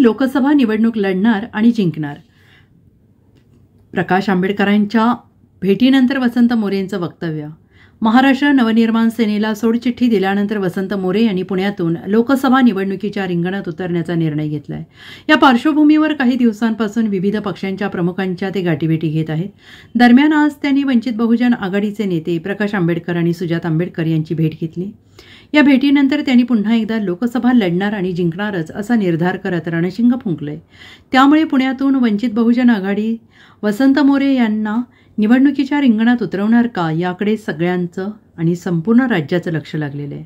लोकसभा निवडणूक लढणार आणि जिंकणार. प्रकाश आंबेडकरांच्या भेटीनंतर वसंत मोरेंचं वक्तव्य. महाराष्ट्र नवनिर्माण सेनेला सोडचिठ्ठी दिल्यानंतर वसंत मोरे यांनी पुण्यातून लोकसभा निवडणुकीच्या रिंगणात उतरण्याचा निर्णय घेतलाय. या पार्श्वभूमीवर काही दिवसांपासून विविध पक्षांच्या प्रमुखांच्या ते गाठीभेटी घेत आहेत. दरम्यान आज त्यांनी वंचित बहुजन आघाडीचे नेते प्रकाश आंबेडकर आणि सुजात आंबेडकर यांची भेट घेतली. या भेटीनंतर त्यांनी पुन्हा एकदा लोकसभा लढणार आणि जिंकणारच असा निर्धार करत रणशिंग फुंकलंय. त्यामुळे पुण्यातून वंचित बहुजन आघाडी वसंत मोरे यांना निवडणुकीच्या रिंगणात उतरवणार का याकडे सगळ्यांचं आणि संपूर्ण राज्याचं लक्ष लागलेलं आहे.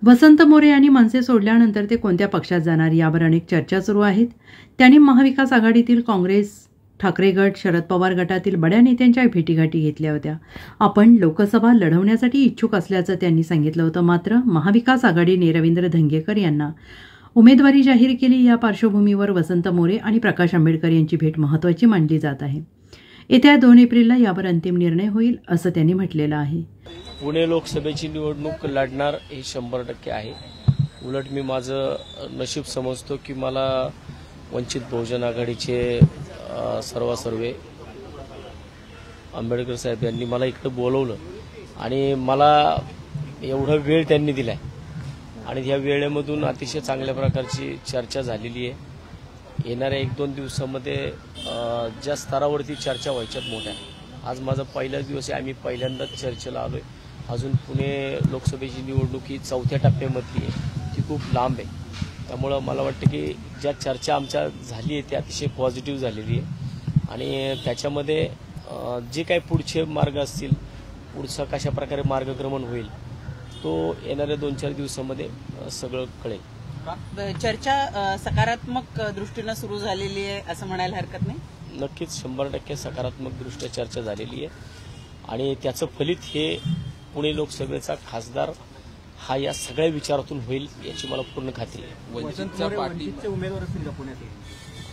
वसंत मोरे यांनी मनसे सोडल्यानंतर ते कोणत्या पक्षात जाणार यावर अनेक चर्चा सुरू आहेत. त्यांनी महाविकास आघाडीतील काँग्रेस, ठाकरे गट, शरद पवार गटातील बड्या नेत्यांच्या भेटीगाठी घेतल्या होत्या. आपण लोकसभा लढवण्यासाठी इच्छुक असल्याचं त्यांनी सांगितलं होतं. मात्र महाविकास आघाडीने रवींद्र धंगेकर यांना उमेदवारी जाहीर केली. या पार्श्वभूमीवर वसंत मोरे आणि प्रकाश आंबेडकर यांची भेट महत्त्वाची मानली जात आहे. येत्या 2 एप्रिलला यावर अंतिम निर्णय होईल असं त्यांनी म्हटलेलं आहे. पुणे लोकसभेची निवडणूक लढणार हे 100% आहे. उलट मी माझं नशीब समजतो की मला वंचित बहुजन आघाडीचे सर्वे आंबेडकर साहेब यांनी मला इकडं बोलवलं आणि मला एवढा वेळ त्यांनी दिलाय आणि या वेळेमधून अतिशय चांगल्या प्रकारची चर्चा झालेली आहे. येणाऱ्या 1-2 दिवसामध्ये ज्या स्तरावरती चर्चा व्हायच्यात मोठ्या. आज माझा पहिलाच दिवस आहे. आम्ही पहिल्यांदाच चर्चेला आलोय. अजून पुणे लोकसभेची निवडणूक ही 4थ्या टप्प्यामधली आहे, ती खूप लांब आहे. त्यामुळं मला वाटतं की ज्या चर्चा आमच्या झाली आहे ती अतिशय पॉझिटिव्ह झालेली आहे आणि त्याच्यामध्ये जे काही पुढचे मार्ग असतील, पुढचा कशा प्रकारे मार्गक्रमण होईल तो येणाऱ्या 2-4 दिवसामध्ये सगळं कळेल. चर्चा सकारात्मक दृष्टीने सुरू झालेली आहे असं म्हणायला हरकत नाही. नक्कीच 100% सकारात्मक दृष्ट्या चर्चा झालेली आहे आणि त्याचं फलित हे पुणे लोकसभेचा खासदार हा या सगळ्या विचारातून होईल याची मला पूर्ण खात्री आहे.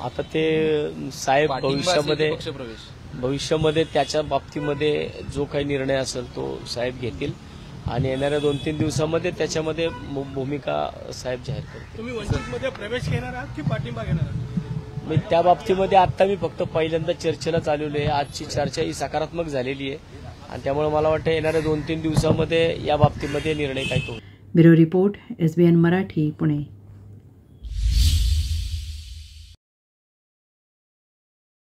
आता ते साहेब भविष्यामध्ये त्याच्या बाबतीमध्ये जो काही निर्णय असेल तो साहेब घेतील आणि येणाऱ्या 2-3 दिवसामध्ये त्याच्यामध्ये भूमिका साहेब जाहीर करतील. तुम्ही वंचितमध्ये प्रवेश घेणार आहात की पाठिंबा घेणार आहात? मी त्या बाबतीमध्ये आता मी फक्त पहिल्यांदा चर्चेला चालवली आहे. आजची चर्चा ही सकारात्मक झालेली आहे आणि त्यामुळे मला वाटतं येणाऱ्या 2-3 दिवसामध्ये या बाबतीमध्ये निर्णय काय तो. Bureau report, SBN Marathi, Pune.